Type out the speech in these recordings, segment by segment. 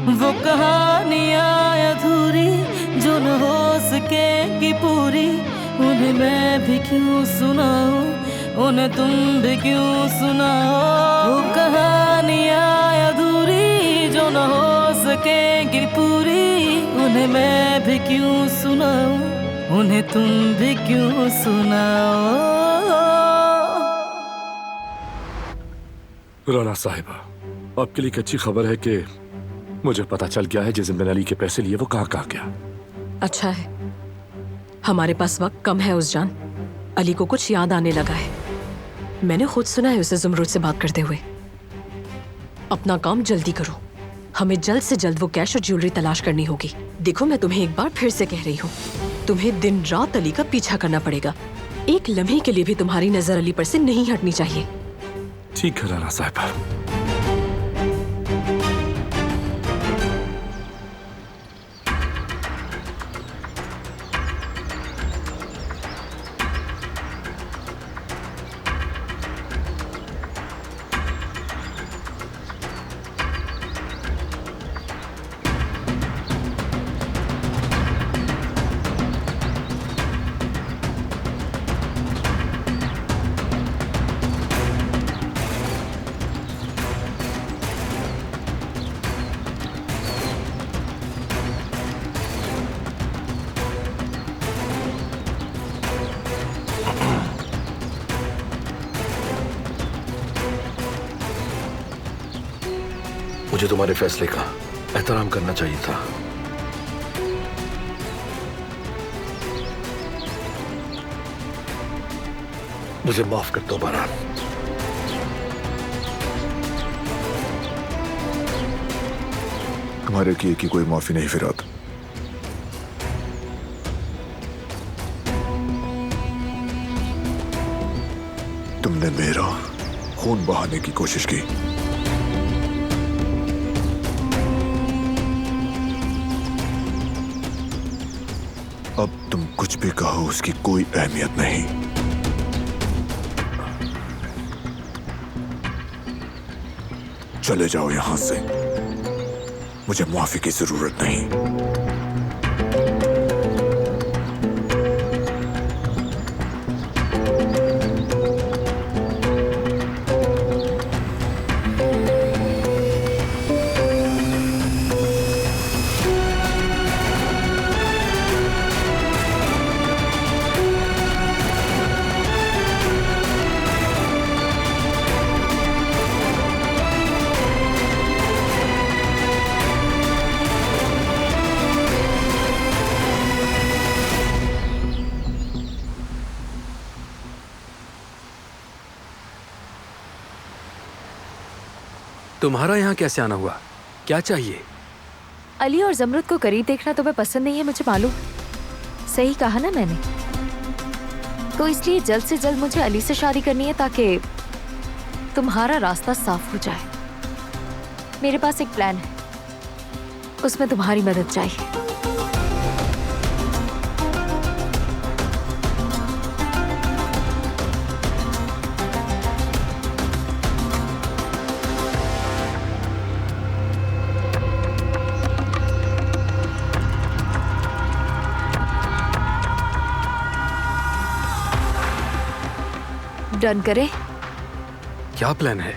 वो कहानियाँ अधूरी जो न हो सकेगी पूरी, उन्हें मैं भी क्यों सुनाऊं, उन्हें तुम भी क्यों सुनाओ। वो कहानियाँ अधूरी जो न हो सकेगी पूरी, उन्हें मैं भी क्यों सुनाऊं, उन्हें तुम भी क्यों सुनाओ। राना साहिबा, आपके लिए एक अच्छी खबर है कि मुझे पता चल गया है जिस दिन मैंने अली के पैसे लिए वो कहाँ गया। अच्छा है, हमारे पास वक्त कम है उस जान। अली को कुछ याद आने लगा है। मैंने खुद सुना है उसे ज़ुमरुद से बात करते हुए। अपना काम जल्दी करो, हमें जल्द से जल्द वो कैश और ज्वेलरी तलाश करनी होगी। देखो, मैं तुम्हें एक बार फिर से कह रही हूँ, तुम्हें दिन रात अली का पीछा करना पड़ेगा। एक लम्हे के लिए भी तुम्हारी नजर अली पर से नहीं हटनी चाहिए। ठीक है राना साहिबा। मुझे तुम्हारे फैसले का एहतराम करना चाहिए था। मुझे माफ कर दो बारान। तुम्हारे किए की कोई माफी नहीं फिराद। तुमने मेरा खून बहाने की कोशिश की। अब तुम कुछ भी कहो उसकी कोई अहमियत नहीं। चले जाओ यहां से, मुझे माफी की जरूरत नहीं। तुम्हारा यहाँ कैसे आना हुआ? क्या चाहिए? अली और ज़मरुद को करीब देखना तुम्हें पसंद नहीं है, मुझे मालूम। सही कहा ना मैंने? तो इसलिए जल्द से जल्द मुझे अली से शादी करनी है ताकि तुम्हारा रास्ता साफ हो जाए। मेरे पास एक प्लान है, उसमें तुम्हारी मदद चाहिए। डन करें? क्या प्लान है?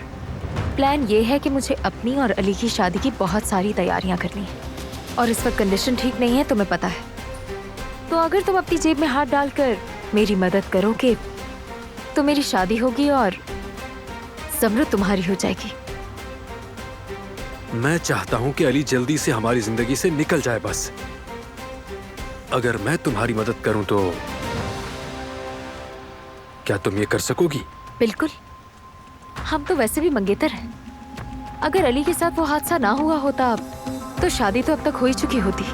प्लान ये है कि मुझे अपनी और अली की शादी की बहुत सारी तैयारियां करनी है, और इस वक्त कंडीशन ठीक नहीं है, तुम्हें पता है। तो अगर तुम अपनी जेब में हाथ डालकर मेरी मदद करोगे तो मेरी शादी होगी और ज़मरुद तुम्हारी हो जाएगी। मैं चाहता हूँ कि अली जल्दी से हमारी जिंदगी से निकल जाए बस। अगर मैं तुम्हारी मदद करूँ तो क्या तुम ये कर सकोगी? बिल्कुल, हम तो वैसे भी मंगेतर हैं। अगर अली के साथ वो हादसा ना हुआ होता तो शादी तो अब तक हो ही चुकी होती।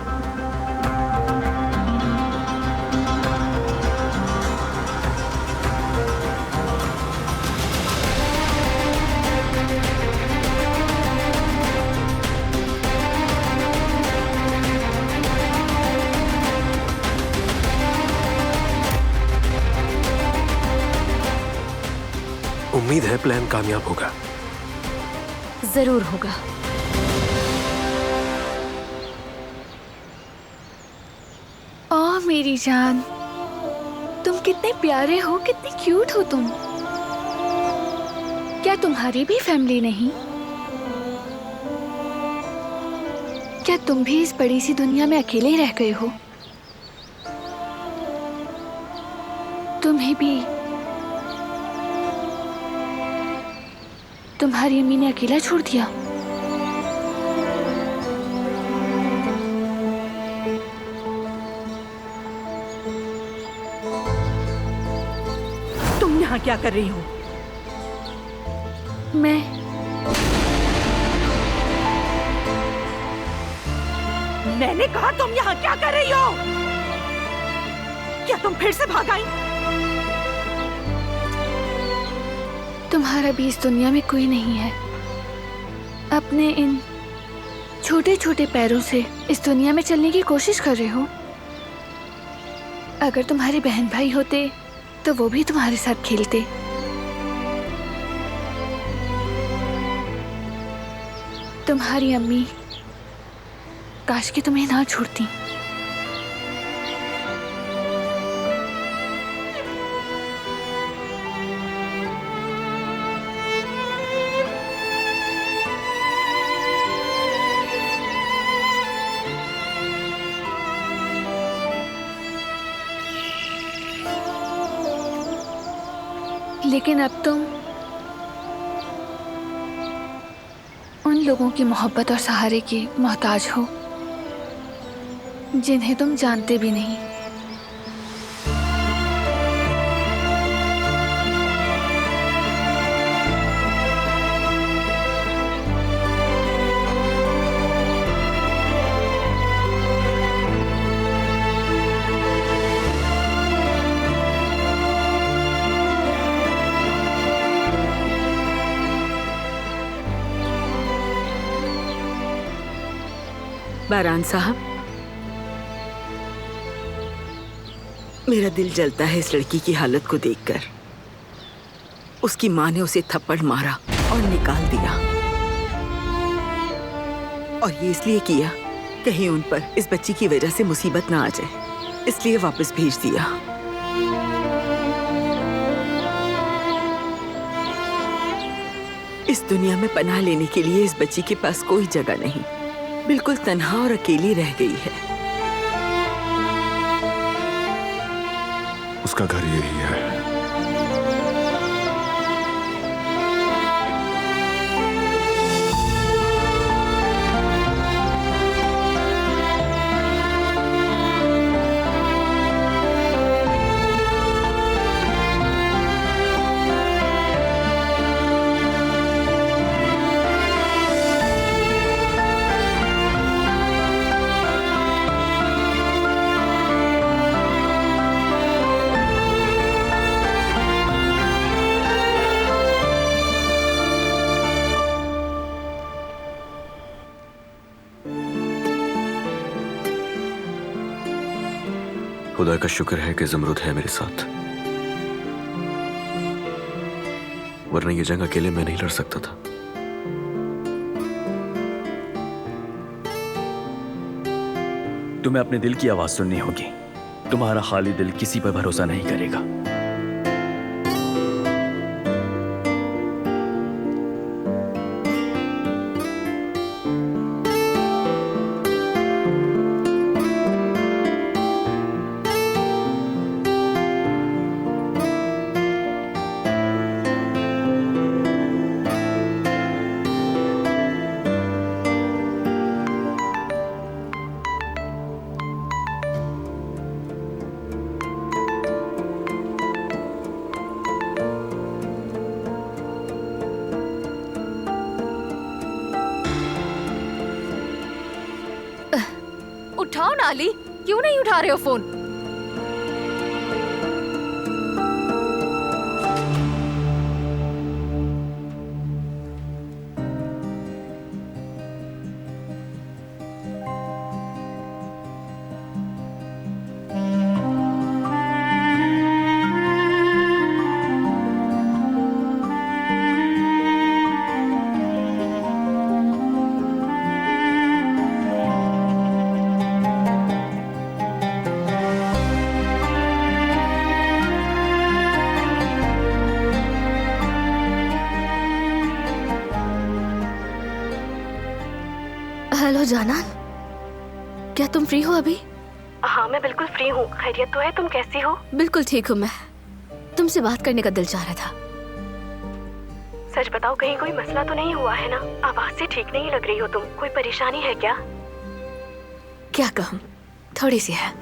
उम्मीद है प्लान कामयाब होगा। जरूर होगा। मेरी जान, तुम कितने प्यारे हो, कितने क्यूट हो तुम। क्या तुम्हारी भी फैमिली नहीं? क्या तुम भी इस बड़ी सी दुनिया में अकेले रह गए हो? तुम्हें भी तुम्हारी अम्मी ने अकेला छोड़ दिया? तुम यहाँ क्या कर रही हो? मैंने कहा तुम यहाँ क्या कर रही हो? क्या तुम फिर से भाग आई? तुम्हारा भी इस दुनिया में कोई नहीं है। अपने इन छोटे छोटे पैरों से इस दुनिया में चलने की कोशिश कर रहे हो। अगर तुम्हारे बहन भाई होते तो वो भी तुम्हारे साथ खेलते। तुम्हारी अम्मी काश कि तुम्हें ना छोड़ती। लेकिन अब तुम उन लोगों की मोहब्बत और सहारे की मोहताज हो जिन्हें तुम जानते भी नहीं। बारान साहब, मेरा दिल जलता है इस लड़की की हालत को देखकर। उसकी माँ ने उसे थप्पड़ मारा और निकाल दिया, और ये इसलिए किया कहीं उन पर इस बच्ची की वजह से मुसीबत ना आ जाए, इसलिए वापस भेज दिया। इस दुनिया में पनाह लेने के लिए इस बच्ची के पास कोई जगह नहीं, बिल्कुल तन्हा और अकेली रह गई है। उसका घर यही है। खुदा का शुक्र है कि ज़मरुद है मेरे साथ, वरना ये जंग अकेले मैं नहीं लड़ सकता था। तुम्हें अपने दिल की आवाज सुननी होगी। तुम्हारा खाली दिल किसी पर भरोसा नहीं करेगा। उठाओ ना अली, क्यों नहीं उठा रहे हो फोन? हेलो जानान, क्या तुम फ्री हो अभी? हाँ मैं बिल्कुल फ्री हूँ। खैरियत तो है? तुम कैसी हो? बिल्कुल ठीक हूँ मैं। तुमसे बात करने का दिल चाह रहा था। सच बताओ, कहीं कोई मसला तो नहीं हुआ है ना? आवाज से ठीक नहीं लग रही हो तुम। कोई परेशानी है क्या? क्या कहूँ, थोड़ी सी है।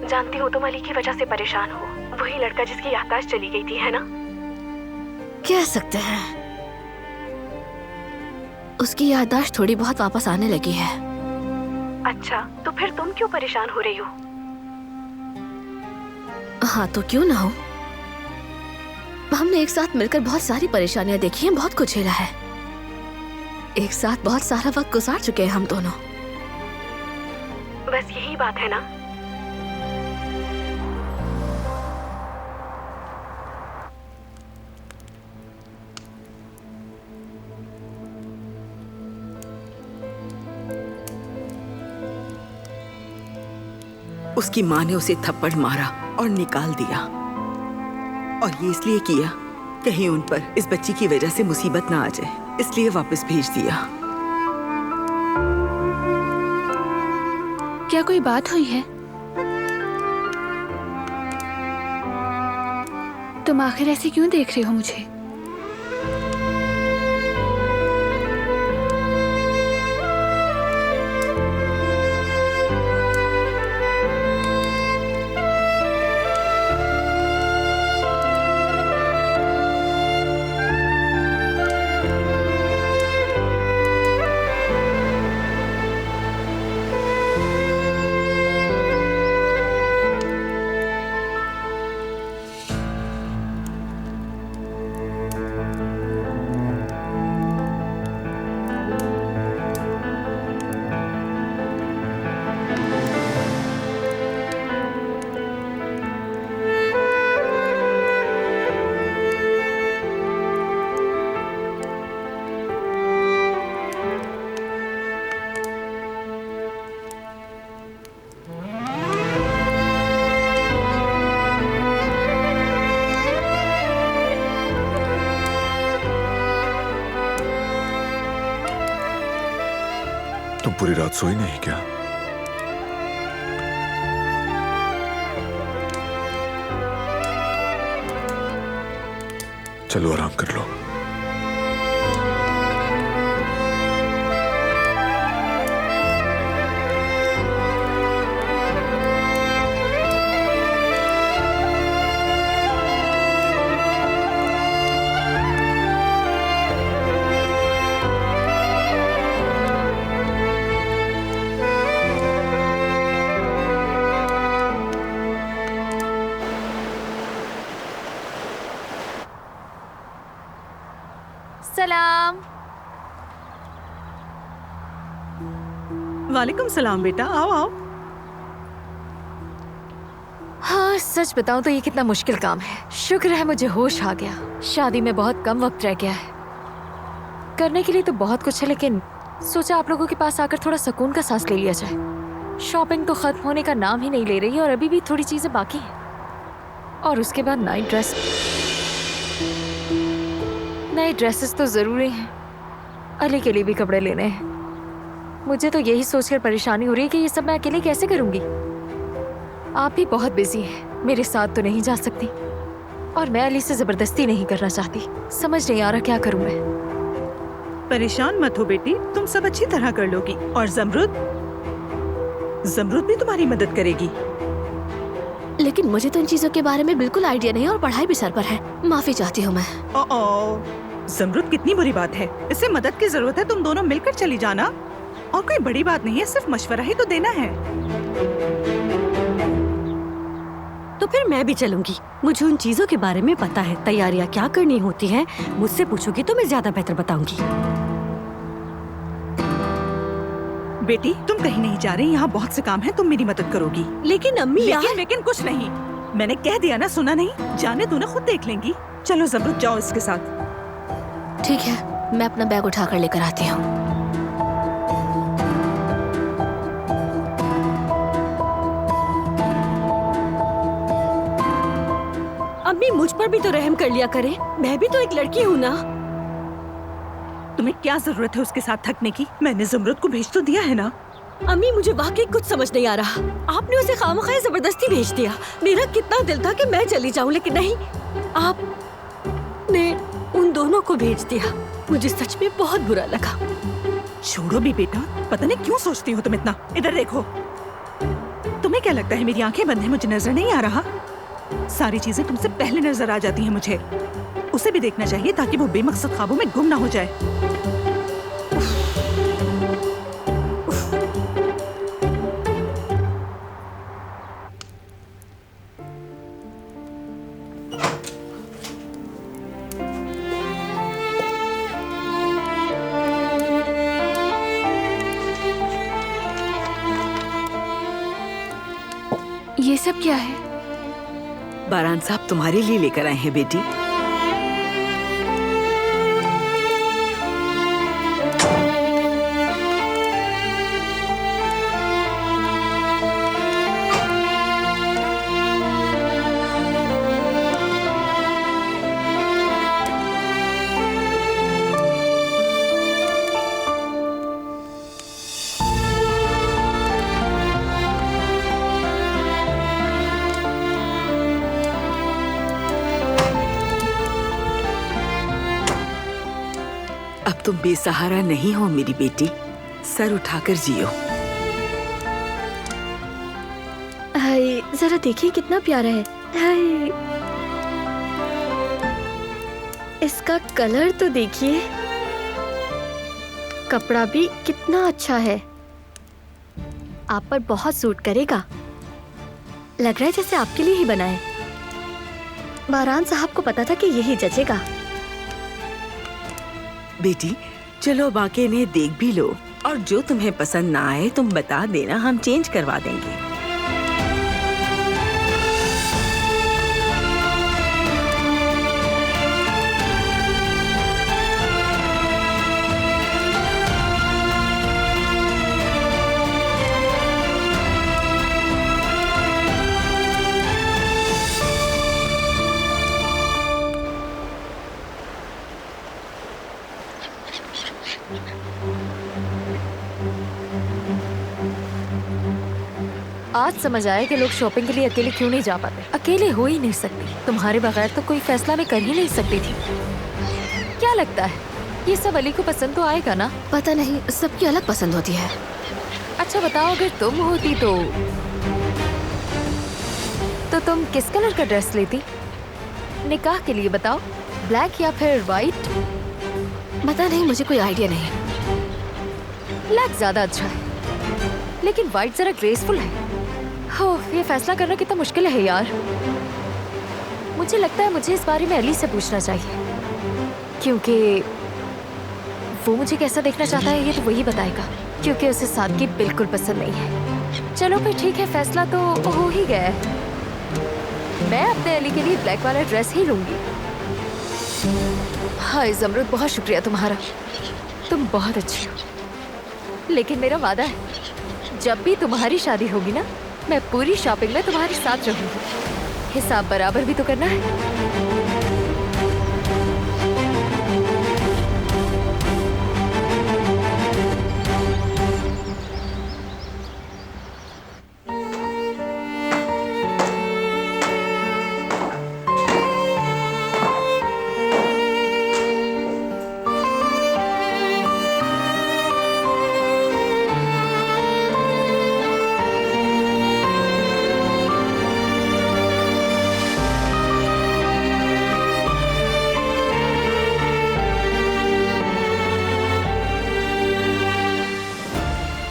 जानती हो तुम अली की वजह से परेशान हो। वही लड़का जिसकी याददाश्त चली गई थी, है ना? कह सकते हैं। उसकी याददाश्त थोड़ी बहुत वापस आने लगी है। अच्छा, तो फिर तुम क्यों परेशान हो रही हो? हाँ तो क्यों ना हो। हमने एक साथ मिलकर बहुत सारी परेशानियां देखी हैं, बहुत कुछ झेला है। एक साथ बहुत सारा वक्त गुजार चुके हैं हम दोनों। बस यही बात है ना? उसकी माँ ने उसे थप्पड़ मारा और निकाल दिया, और ये इसलिए किया कहीं उन पर इस बच्ची की वजह से मुसीबत ना आ जाए, इसलिए वापस भेज दिया। क्या कोई बात हुई है? तुम आखिर ऐसे क्यों देख रहे हो मुझे? तुम पूरी रात सोई नहीं क्या? चलो आराम कर लो। सलाम। वालेकुम सलाम बेटा, आओ आओ। हाँ सच बताऊं तो ये कितना मुश्किल काम है। शुक्र है मुझे होश आ गया। शादी में बहुत कम वक्त रह गया है। करने के लिए तो बहुत कुछ है, लेकिन सोचा आप लोगों के पास आकर थोड़ा सुकून का सांस ले लिया जाए। शॉपिंग तो खत्म होने का नाम ही नहीं ले रही और अभी भी थोड़ी चीजें बाकी हैं। और उसके बाद नाइट ड्रेस। नए ड्रेसेस तो जरूरी हैं। अली के लिए भी कपड़े लेने हैं। मुझे तो यही सोचकर परेशानी हो रही है कि ये सब मैं अकेले कैसे करूंगी। आप भी बहुत बिजी हैं, मेरे साथ तो नहीं जा सकती, और मैं अली से जबरदस्ती नहीं करना चाहती। समझ नहीं आ रहा क्या करूं मैं। परेशान मत हो बेटी, तुम सब अच्छी तरह कर लोगी। और जमरुद भी तुम्हारी मदद करेगी। लेकिन मुझे तो इन चीजों के बारे में बिल्कुल आइडिया नहीं है और पढ़ाई भी सर पर है। माफी चाहती हूँ मैं। जमरुद कितनी बुरी बात है, इससे मदद की जरूरत है। तुम दोनों मिलकर चली जाना, और कोई बड़ी बात नहीं है, सिर्फ मशवरा ही तो देना है। तो फिर मैं भी चलूंगी। मुझे उन चीजों के बारे में पता है, तैयारियां क्या करनी होती हैं। मुझसे पूछोगी तो मैं ज्यादा बेहतर बताऊंगी। बेटी तुम कहीं नहीं जा रही, यहाँ बहुत से काम है, तुम मेरी मदद करोगी। लेकिन अम्मी लेकिन कुछ नहीं। मैंने कह दिया ना, सुना नहीं? जाने दो ना, खुद देख लेंगी। चलो जमरुद जाओ इसके साथ। ठीक है, मैं अपना बैग उठा कर लेकर आती हूँ। अम्मी मुझ पर भी तो रहम कर लिया करें, मैं भी तो एक लड़की हूँ ना। तुम्हें क्या जरूरत है उसके साथ थकने की? मैंने जमरुद को भेज तो दिया है ना। अम्मी मुझे वाकई कुछ समझ नहीं आ रहा। आपने उसे खामखाए जबरदस्ती भेज दिया। मेरा कितना दिल था कि मैं चली जाऊं, लेकिन नहीं, आपने उन दोनों को भेज दिया। मुझे सच में बहुत बुरा लगा। छोड़ो भी बेटा, पता नहीं क्यों सोचती हो तुम इतना। इधर देखो, तुम्हें क्या लगता है मेरी आंखें बंद हैं, मुझे नजर नहीं आ रहा? सारी चीजें तुमसे पहले नजर आ जाती हैं मुझे। उसे भी देखना चाहिए ताकि वो बेमकसद ख्वाबों में गुम ना हो जाए। ये सब क्या है? बारान साहब तुम्हारे लिए लेकर आए हैं बेटी। अब तुम बेसहारा नहीं हो मेरी बेटी, सर उठाकर जियो। हाय, जरा देखिए कितना प्यारा है। हाय, इसका कलर तो देखिए, कपड़ा भी कितना अच्छा है। आप पर बहुत सूट करेगा। लग रहा है जैसे आपके लिए ही बना है। बारान साहब को पता था कि यही जचेगा। बेटी चलो बाकी इन्हें देख भी लो, और जो तुम्हें पसंद ना आए तुम बता देना, हम चेंज करवा देंगे। आज समझ आया कि लोग शॉपिंग के लिए अकेले क्यों नहीं जा पाते। अकेले हो ही नहीं सकती, तुम्हारे बगैर तो कोई फैसला मैं कर ही नहीं सकती थी। क्या लगता है ये सब अली को पसंद तो आएगा ना? पता नहीं, सबकी अलग पसंद होती है। अच्छा बताओ, अगर तुम होती तो तुम किस कलर का ड्रेस लेती निकाह के लिए? बताओ, ब्लैक या फिर व्हाइट? पता नहीं, मुझे कोई आइडिया नहीं। ब्लैक ज्यादा अच्छा है, लेकिन व्हाइट जरा ग्रेसफुल है। हो, ये फैसला करना कितना मुश्किल है यार। मुझे लगता है मुझे इस बारे में अली से पूछना चाहिए, क्योंकि वो मुझे कैसा देखना चाहता है ये तो वही बताएगा। क्योंकि उसे सादगी बिल्कुल पसंद नहीं है। चलो फिर ठीक है, फैसला तो हो ही गया है। मैं अपने अली के लिए ब्लैक वाला ड्रेस ही लूंगी। हाय ज़मरुद, बहुत शुक्रिया तुम्हारा, तुम बहुत अच्छी हो। लेकिन मेरा वादा है, जब भी तुम्हारी शादी होगी ना, मैं पूरी शॉपिंग में तुम्हारे साथ रहूंगी। हिसाब बराबर भी तो करना है।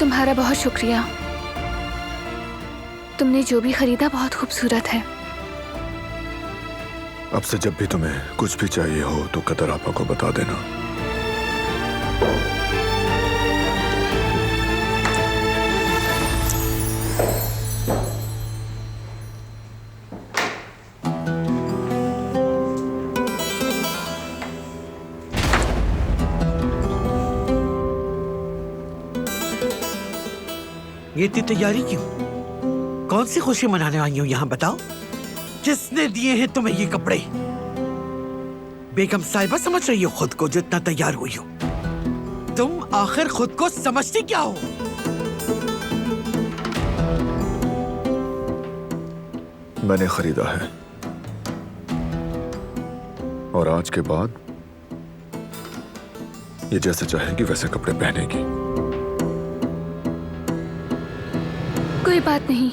तुम्हारा बहुत शुक्रिया। तुमने जो भी खरीदा बहुत खूबसूरत है। अब से जब भी तुम्हें कुछ भी चाहिए हो तो कदर आपा को बता देना। ये इतनी तैयारी क्यों? कौन सी खुशी मनाने आई हो यहाँ, बताओ? किसने दिए हैं तुम्हें ये कपड़े? बेगम साहिबा समझ रही हो खुद को जो इतना तैयार हुई हो? तुम आखिर खुद को समझती क्या हो? मैंने खरीदा है और आज के बाद ये जैसे चाहेगी वैसे कपड़े पहनेगी। कोई बात नहीं,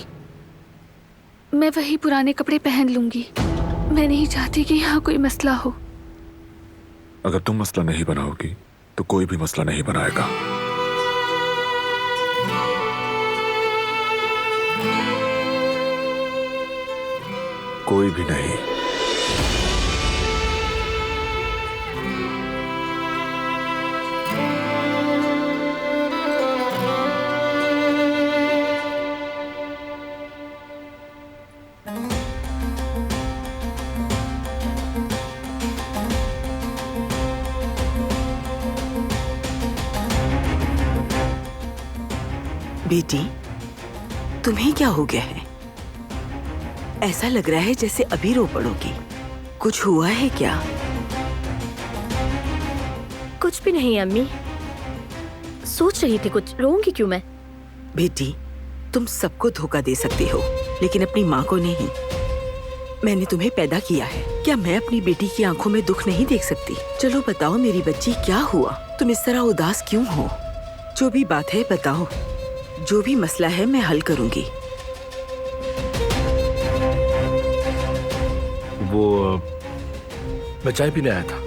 मैं वही पुराने कपड़े पहन लूंगी। मैं नहीं चाहती कि यहाँ कोई मसला हो। अगर तुम मसला नहीं बनाओगी तो कोई भी मसला नहीं बनाएगा। कोई भी नहीं। बेटी, तुम्हें क्या हो गया है? ऐसा लग रहा है जैसे अभी रो पड़ोगी। कुछ हुआ है क्या? कुछ भी नहीं अम्मी, सोच रही थी कुछ। रोऊंगी क्यों मैं? बेटी, तुम सबको धोखा दे सकती हो लेकिन अपनी माँ को नहीं। मैंने तुम्हें पैदा किया है, क्या मैं अपनी बेटी की आंखों में दुख नहीं देख सकती? चलो बताओ मेरी बच्ची, क्या हुआ? तुम इस तरह उदास क्यों हो? जो भी बात है बताओ, जो भी मसला है मैं हल करूंगी। वो मैं चाय पीने आया था।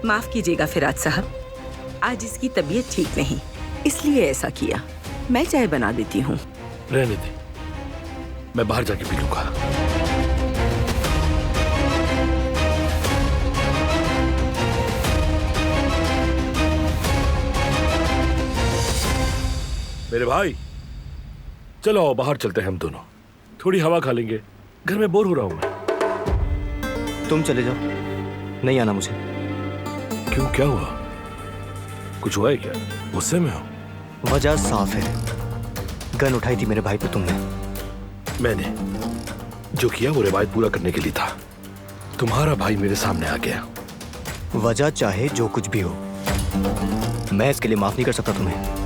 माफ कीजिएगा फिराज साहब, आज इसकी तबीयत ठीक नहीं, इसलिए ऐसा किया। मैं चाय बना देती हूँ। रहने दे, मैं बाहर जाके पी लूंगा। मेरे भाई, चलो आओ बाहर चलते हैं हम दोनों, थोड़ी हवा खा लेंगे। घर में बोर हो रहा हूं मैं। तुम चले जाओ, नहीं आना मुझे। क्यों, क्या हुआ? कुछ हुआ है क्या? गुस्से में हो? वजह साफ है, गन उठाई थी मेरे भाई पे तुमने। मैंने जो किया वो रिवायत पूरा करने के लिए था। तुम्हारा भाई मेरे सामने आ गया। वजह चाहे जो कुछ भी हो, मैं इसके लिए माफ नहीं कर सकता तुम्हें।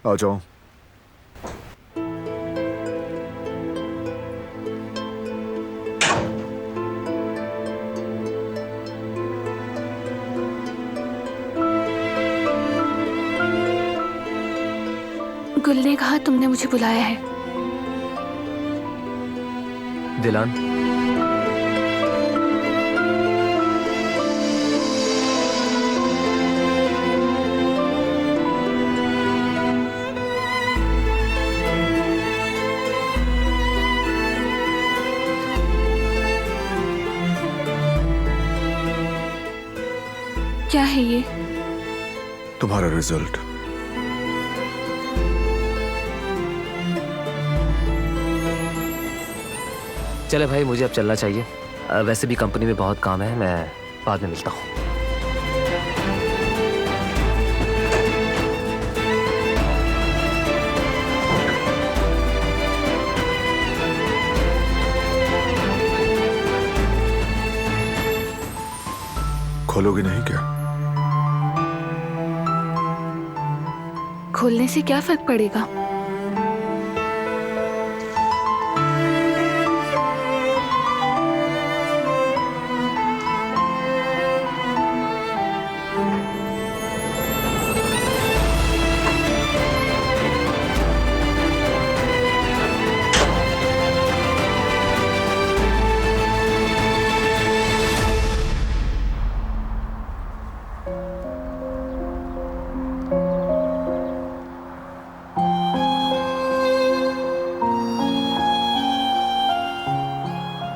आ जाओ। गुल ने कहा तुमने मुझे बुलाया है। दिलान, क्या है ये? तुम्हारा रिजल्ट। चले भाई, मुझे अब चलना चाहिए। वैसे भी कंपनी में बहुत काम है, मैं बाद में मिलता हूँ। खोलोगी नहीं क्या? खोलने से क्या फर्क पड़ेगा?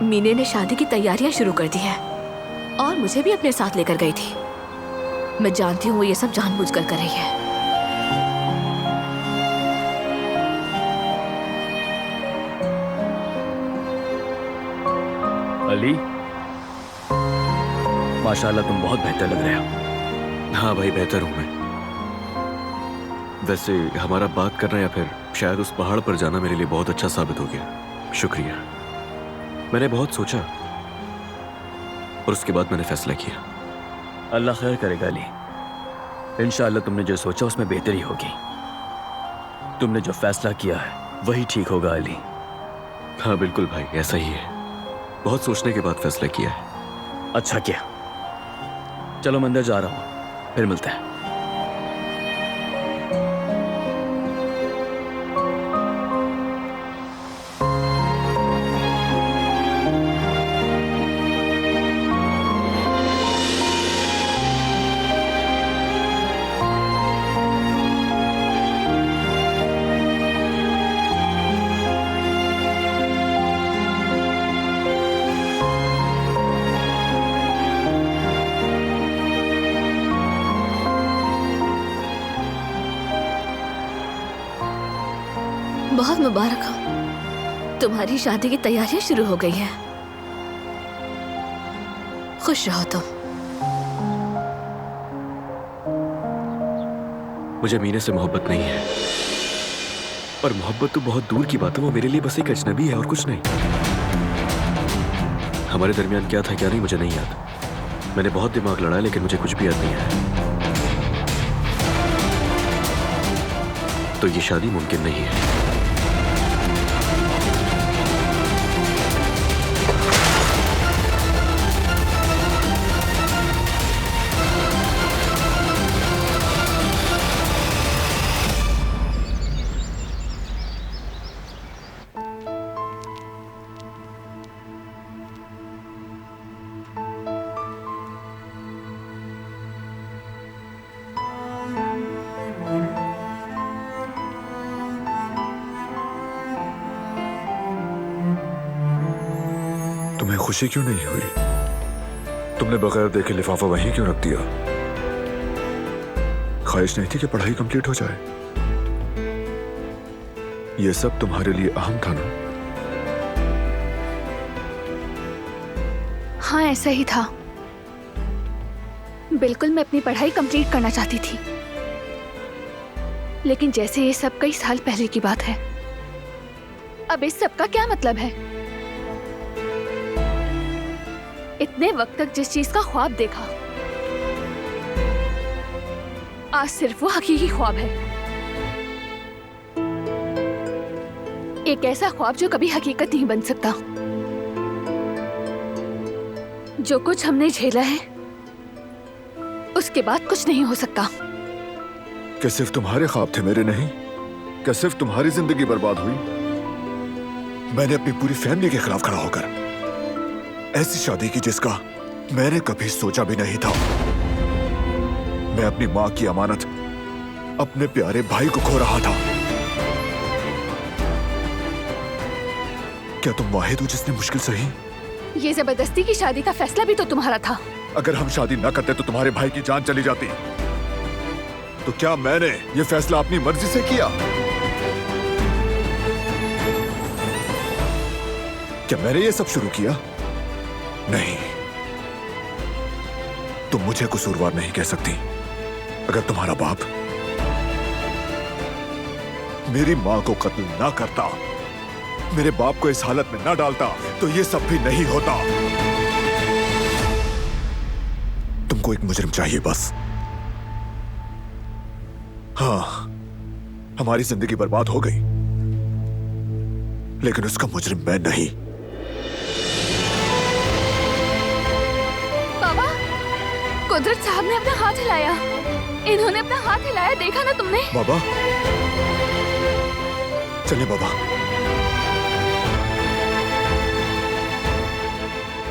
मीने ने शादी की तैयारियां शुरू कर दी हैं और मुझे भी अपने साथ लेकर गई थी। मैं जानती हूँ वो ये सब जानबूझकर कर रही है। अली, माशाल्लाह तुम बहुत बेहतर लग रहे हो। हाँ भाई, बेहतर हूं मैं। वैसे हमारा बात करना या फिर शायद उस पहाड़ पर जाना मेरे लिए बहुत अच्छा साबित हो गया। शुक्रिया। मैंने बहुत सोचा और उसके बाद मैंने फैसला किया। अल्लाह खैर करेगा अली। इंशाअल्लाह तुमने जो सोचा उसमें बेहतरी होगी। तुमने जो फैसला किया है वही ठीक होगा अली। हाँ बिल्कुल भाई, ऐसा ही है। बहुत सोचने के बाद फैसला किया है। अच्छा किया। चलो मैं अंदर जा रहा हूँ, फिर मिलते हैं। बहुत मुबारक हो, तुम्हारी शादी की तैयारियां शुरू हो गई हैं। खुश रहो तुम। मुझे मीना से मोहब्बत नहीं है, और मोहब्बत तो बहुत दूर की बात है। वो मेरे लिए बस एक अजनबी है और कुछ नहीं। हमारे दरमियान क्या था क्या नहीं मुझे नहीं याद। मैंने बहुत दिमाग लड़ाया लेकिन मुझे कुछ भी याद नहीं आया। तो ये शादी मुमकिन नहीं है। तुम्हें खुशी क्यों नहीं हुई? तुमने बगैर देखे लिफाफा वहीं क्यों रख दिया? ख्वाहिश नहीं थी कि पढ़ाई कंप्लीट हो जाए? यह सब तुम्हारे लिए अहम था ना? हाँ, ऐसा ही था। बिल्कुल मैं अपनी पढ़ाई कंप्लीट करना चाहती थी, लेकिन जैसे ये सब कई साल पहले की बात है, अब इस सब का क्या मतलब है? इतने वक्त तक जिस चीज का ख्वाब देखा, आज सिर्फ वो हकीकी ख्वाब है। एक ऐसा ख्वाब जो कभी हकीकत नहीं बन सकता। जो कुछ हमने झेला है उसके बाद कुछ नहीं हो सकता। क्या सिर्फ तुम्हारे ख्वाब थे, मेरे नहीं? क्या सिर्फ तुम्हारी जिंदगी बर्बाद हुई? मैंने अपनी पूरी फैमिली के खिलाफ खड़ा होकर ऐसी शादी की जिसका मैंने कभी सोचा भी नहीं था। मैं अपनी माँ की अमानत, अपने प्यारे भाई को खो रहा था। क्या तुम वाहिद हो जिसने मुश्किल सही? ये जबरदस्ती की शादी का फैसला भी तो तुम्हारा था। अगर हम शादी ना करते तो तुम्हारे भाई की जान चली जाती। तो क्या मैंने ये फैसला अपनी मर्जी से किया? क्या मैंने ये सब शुरू किया? नहीं, तुम मुझे कसूरवार नहीं कह सकती। अगर तुम्हारा बाप मेरी मां को कत्ल ना करता, मेरे बाप को इस हालत में ना डालता, तो ये सब भी नहीं होता। तुमको एक मुजरिम चाहिए बस। हाँ, हमारी जिंदगी बर्बाद हो गई, लेकिन उसका मुजरिम मैं नहीं। कुदरत साहब ने अपना हाथ हिलाया। इन्होंने अपना हाथ हिलाया, देखा ना तुमने? बाबा, चले बाबा।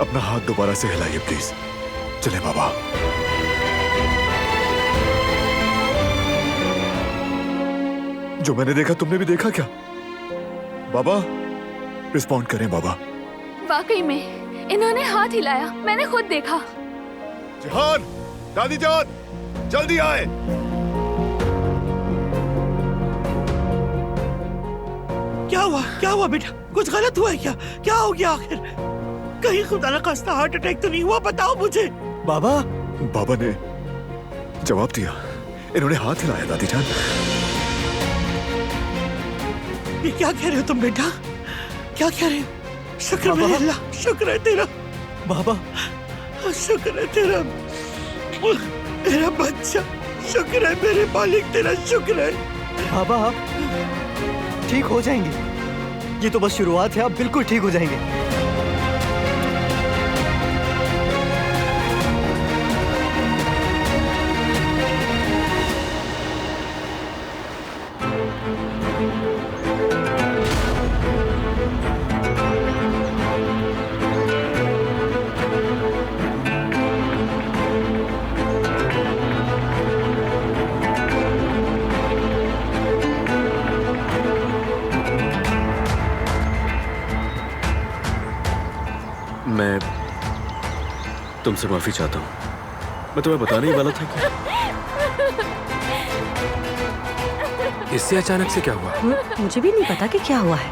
अपना हाथ दोबारा से हिलाइए प्लीज। चले बाबा। जो मैंने देखा तुमने भी देखा क्या? बाबा, रिस्पॉन्ड करें बाबा। वाकई में इन्होंने हाथ हिलाया, मैंने खुद देखा। जिहान, दादी जान, जल्दी आए। क्या हुआ? क्या हुआ बेटा? कुछ गलत हुआ है क्या? क्या हो गया आखिर? कहीं खुदा न खास्ता हार्ट अटैक तो नहीं हुआ? बताओ मुझे। बाबा बाबा ने जवाब दिया। इन्होंने हाथ हिलाया दादी जान। ये क्या कह रहे हो तुम बेटा? क्या कह रहे हो? शुक्र है अल्लाह, शुक्र है तेरा बाबा, शुक्र है तेरा मेरा बच्चा, शुक्र है मेरे मालिक, तेरा शुक्र है। बाबा आप ठीक हो जाएंगे। ये तो बस शुरुआत है, आप बिल्कुल ठीक हो जाएंगे। मैं तुमसे माफी चाहता हूँ। मैं तुम्हें बताने ही वाला था कि इससे अचानक से क्या हुआ? मुझे भी नहीं पता कि क्या हुआ है।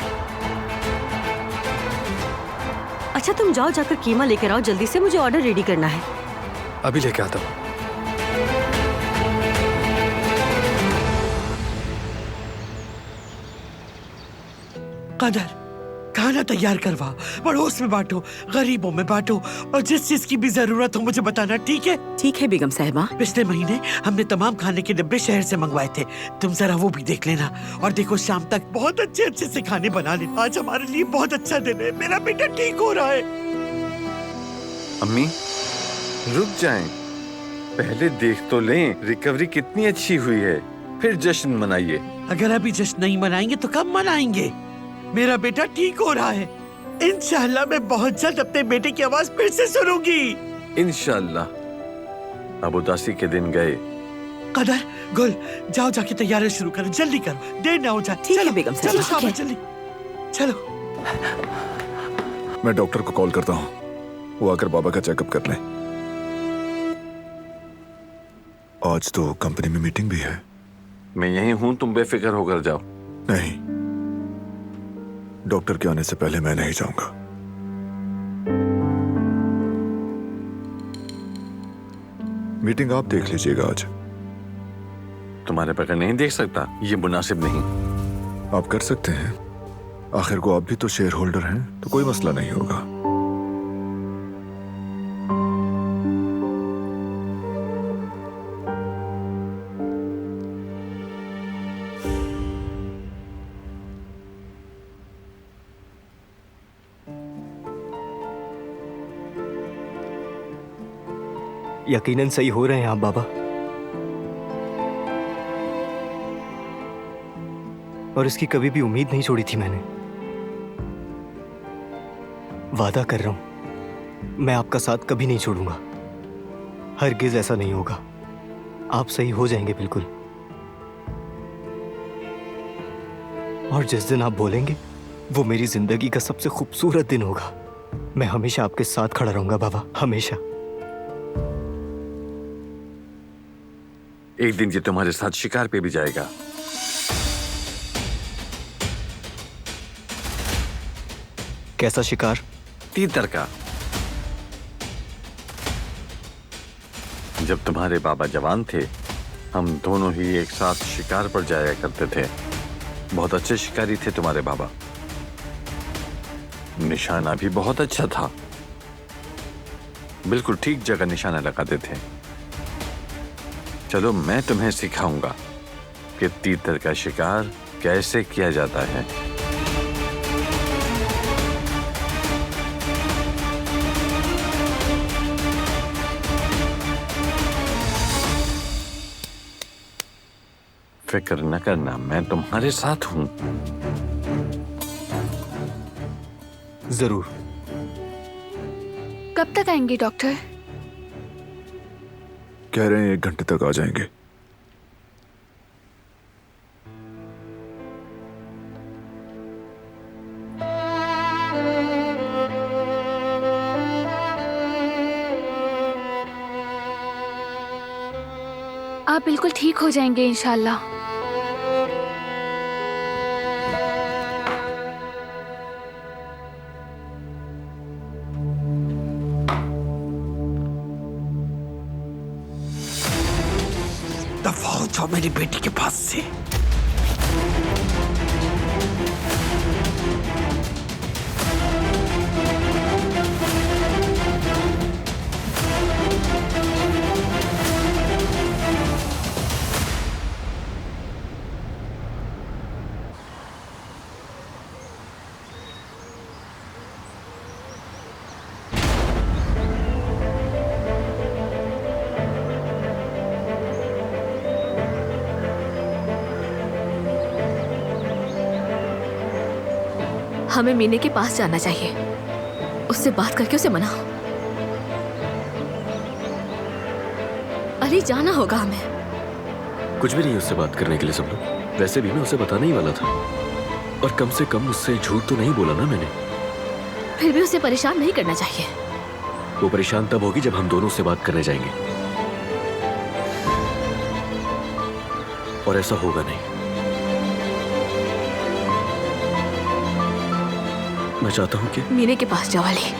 अच्छा तुम जाओ, जाकर कीमा लेकर आओ जल्दी से, मुझे ऑर्डर रेडी करना है। अभी लेके आता हूँ। कदर, खाना तैयार करवा, पड़ोस में बांटो, गरीबों में बांटो, और जिस चीज की भी जरूरत हो मुझे बताना, ठीक है? ठीक है बेगम साहिबा। पिछले महीने हमने तमाम खाने के डिब्बे शहर से मंगवाए थे, तुम जरा वो भी देख लेना। और देखो शाम तक बहुत अच्छे अच्छे से खाने बना लेना। आज हमारे लिए बहुत अच्छा दिन है, मेरा बेटा ठीक हो रहा है। अम्मी रुक जाएं, पहले देख तो लें रिकवरी कितनी अच्छी हुई है, फिर जश्न मनाइए। अगर अभी जश्न नहीं मनाएंगे तो कब मनाएंगे? मेरा बेटा ठीक हो रहा है, इंशाल्लाह मैं बहुत जल्द अपने बेटे की आवाज फिर से सुनूंगी। इंशाल्लाह। अब उदासी के दिन गए। कदर, गुल, जाओ जाके तैयारी शुरू करो, जल्दी करो, देर ना हो जाए। ठीक है बेगम साहब। चलो शाबाश, जल्दी चलो। मैं डॉक्टर को कॉल करता हूँ, वो आकर बाबा का चेकअप कर लें। आज तो कंपनी में मीटिंग भी है। मैं यहीं हूँ, तुम बेफिक्र होकर जाओ। नहीं, डॉक्टर के आने से पहले मैं नहीं जाऊंगा। मीटिंग आप देख लीजिएगा आज। तुम्हारे बगैर नहीं देख सकता, ये मुनासिब नहीं। आप कर सकते हैं, आखिर को आप भी तो शेयर होल्डर हैं, तो कोई मसला नहीं होगा। यकीनन सही हो रहे हैं आप बाबा, और इसकी कभी भी उम्मीद नहीं छोड़ी थी मैंने। वादा कर रहा हूं, मैं आपका साथ कभी नहीं छोड़ूंगा। हरगिज ऐसा नहीं होगा, आप सही हो जाएंगे बिल्कुल। और जिस दिन आप बोलेंगे वो मेरी जिंदगी का सबसे खूबसूरत दिन होगा। मैं हमेशा आपके साथ खड़ा रहूंगा बाबा, हमेशा। एक दिन ये तुम्हारे साथ शिकार पे भी जाएगा। कैसा शिकार? तीतर का। जब तुम्हारे बाबा जवान थे, हम दोनों ही एक साथ शिकार पर जाया करते थे। बहुत अच्छे शिकारी थे तुम्हारे बाबा, निशाना भी बहुत अच्छा था, बिल्कुल ठीक जगह निशाना लगाते थे। चलो मैं तुम्हें सिखाऊंगा कि तीतर का शिकार कैसे किया जाता है। फिक्र न करना, मैं तुम्हारे साथ हूं। जरूर। कब तक आएंगे डॉक्टर? कह रहे हैं 1 घंटे तक आ जाएंगे। आप बिल्कुल ठीक हो जाएंगे इंशाल्लाह। मेरी बेटी के पास से। हमें मीने के पास जाना चाहिए, उससे बात करके उसे मनाओ। अली, जाना होगा हमें। कुछ भी नहीं उससे बात करने के लिए सब लोग। वैसे भी मैं उसे बताने ही वाला था, और कम से कम उससे झूठ तो नहीं बोला ना मैंने। फिर भी उसे परेशान नहीं करना चाहिए। वो परेशान तब होगी जब हम दोनों उससे बात करने जाएंगे, और ऐसा होगा नहीं। मैं चाहता हूं कि मीने के पास जाओ अली,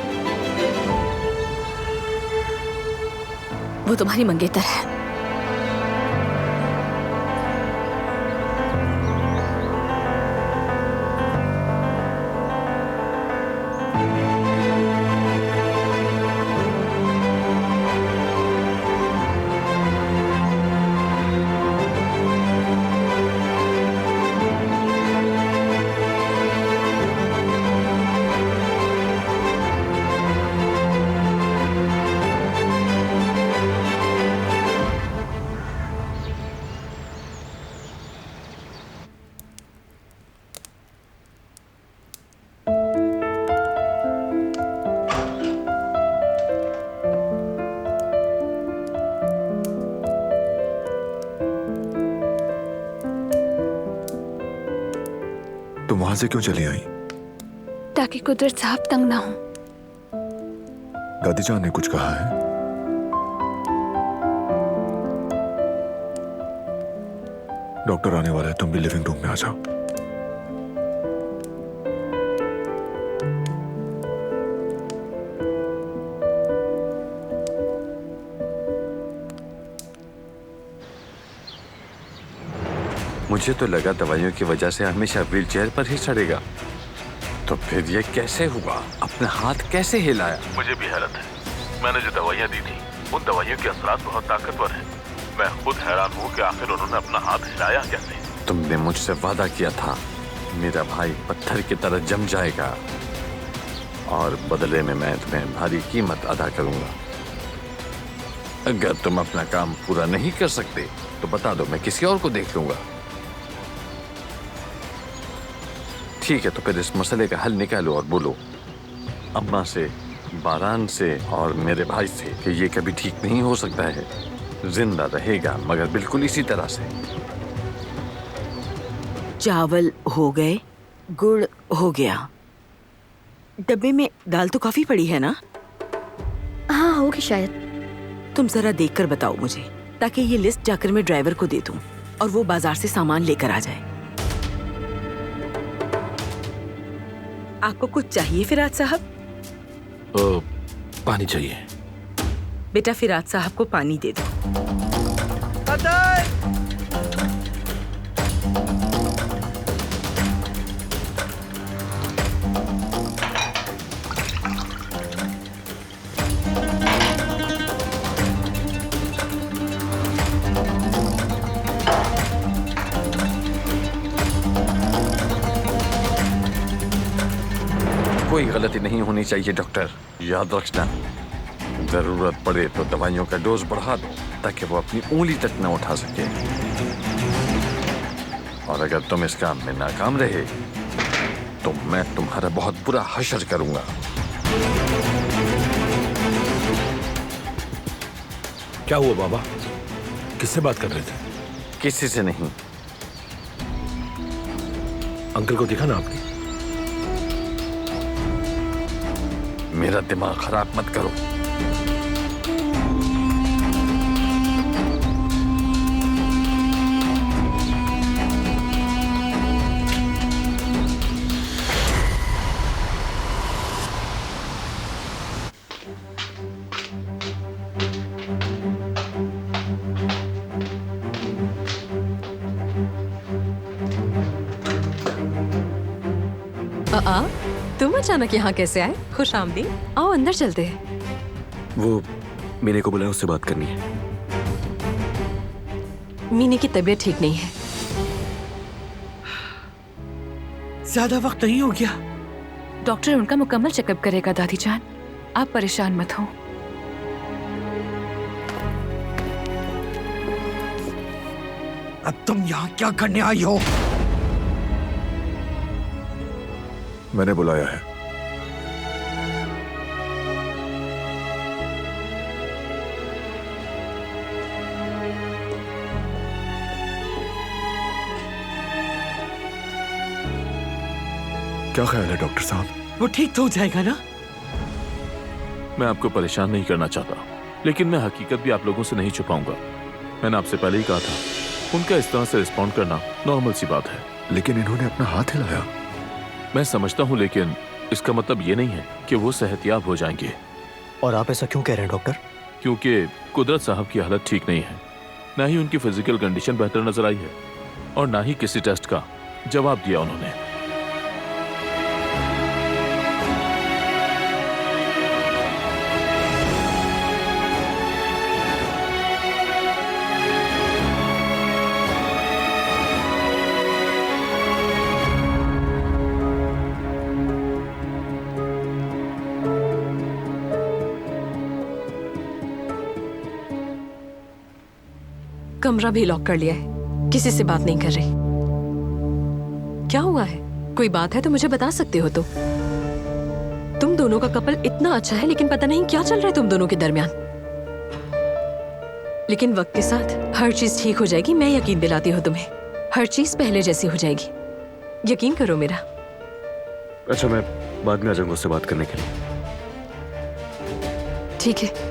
वो तुम्हारी मंगेतर है। तुम वहां से क्यों चली आई? ताकि कुदरत साहब तंग ना हो। दादी जान ने कुछ कहा है? डॉक्टर आने वाला है, तुम भी लिविंग रूम में आ जाओ। मुझे तो लगा दवाइयों की वजह से हमेशा व्हीलचेयर पर ही चढ़ेगा, तो फिर ये कैसे हुआ? अपना हाथ कैसे हिलाया? मुझे भी हैरत है। मैंने जो दवाइयाँ दी थी, उन दवाइयों के असरात बहुत ताकतवर हैं। मैं खुद हैरान हूँ कि आखिर उन्होंने अपना हाथ हिलाया कैसे। तुमने मुझसे वादा किया था मेरा भाई पत्थर की तरह जम जाएगा, और बदले में मैं तुम्हें भारी कीमत अदा करूंगा। अगर तुम अपना काम पूरा नहीं कर सकते तो बता दो, मैं किसी और को देख लूंगा। ठीक है, तो फिर इस मसले का हल निकालो और बोलो अम्मा से, बारान से और मेरे भाई से कि ये कभी ठीक नहीं हो सकता है। जिंदा रहेगा मगर बिल्कुल इसी तरह से। चावल हो गए, गुड़ हो गया, डब्बे में दाल तो काफी पड़ी है ना? हाँ होगी शायद। तुम जरा देखकर बताओ मुझे, ताकि ये लिस्ट जाकर मैं ड्राइवर को दे दूं और वो बाजार से सामान लेकर आ जाए। आपको कुछ चाहिए फिराद साहब? पानी चाहिए। बेटा फिराद साहब को पानी दे दो। कोई गलती नहीं होनी चाहिए डॉक्टर, याद रखना। जरूरत पड़े तो दवाइयों का डोज बढ़ा दो ताकि वो अपनी उंगली तक न उठा सके। और अगर तुम इस काम में नाकाम रहे तो मैं तुम्हारा बहुत बुरा हशर करूंगा। क्या हुआ बाबा? किससे बात कर रहे थे? किसी से नहीं। अंकल को देखा ना आपने? मेरा दिमाग खराब मत करो। तुम अचानक यहाँ कैसे आए? खुश आमदीद। आओ अंदर चलते हैं। वो मीने को बुलाया, उससे बात करनी है। मीने की तबीयत ठीक नहीं है। ज्यादा वक्त नहीं हो गया। डॉक्टर उनका मुकम्मल चेकअप करेगा दादी जान, आप परेशान मत हो। अब तुम यहाँ क्या करने आई हो? मैंने बुलाया है। क्या ख्याल है डॉक्टर साहब? वो ठीक तो हो जाएगा ना? मैं आपको परेशान नहीं करना चाहता, लेकिन मैं हकीकत भी आप लोगों से नहीं छुपाऊंगा। मैंने आपसे पहले ही कहा था, उनका इस तरह से रिस्पॉन्ड करना नॉर्मल सी बात है। लेकिन इन्होंने अपना हाथ हिलाया। मैं समझता हूँ, लेकिन इसका मतलब ये नहीं है कि वो सेहतयाब हो जाएंगे। और आप ऐसा क्यों कह रहे हैं डॉक्टर? क्योंकि कुदरत साहब की हालत ठीक नहीं है, ना ही उनकी फिजिकल कंडीशन बेहतर नजर आई है और ना ही किसी टेस्ट का जवाब दिया उन्होंने। कमरा भी लॉक कर लिया है, किसी से बात नहीं कर रही। क्या हुआ है? कोई बात है तो मुझे बता सकते हो। तुम दोनों का कपल इतना अच्छा है, लेकिन पता नहीं क्या चल रहा है तुम दोनों के दरमियान। लेकिन वक्त के साथ हर चीज ठीक हो जाएगी, मैं यकीन दिलाती हूँ तुम्हें। हर चीज पहले जैसी हो जाएगी, यकीन करो मेरा। अच्छा, मैं बाद में आ जाऊंगा उससे बात करने के लिए। ठीक है।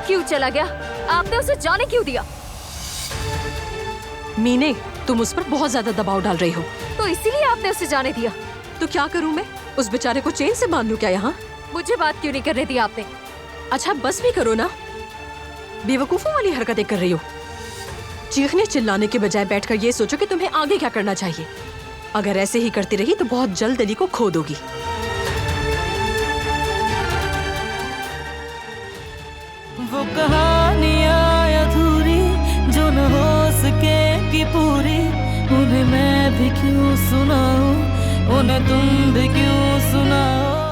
क्यों चला गया? आपने उसे जाने क्यों दिया? मीने, तुम उस पर बहुत ज्यादा दबाव डाल रही हो। तो इसीलिए आपने उसे जाने दिया? तो क्या करूं मैं? उस बेचारे को चेन से बांध लूं क्या यहाँ? मुझे बात क्यों नहीं करने दी आपने? अच्छा बस भी करो ना, बेवकूफों वाली हरकतें कर रही हो। चीखने चिल्लाने के बजाय बैठकर ये सोचो कि तुम्हें आगे क्या करना चाहिए। अगर ऐसे ही करती रही तो बहुत जल्द अली को खो दोगी। वो कहानियाँ अधूरी जो न हो सके कि पूरी, उन्हें मैं भी क्यों सुनाऊं, उन्हें तुम भी क्यों सुनाओ।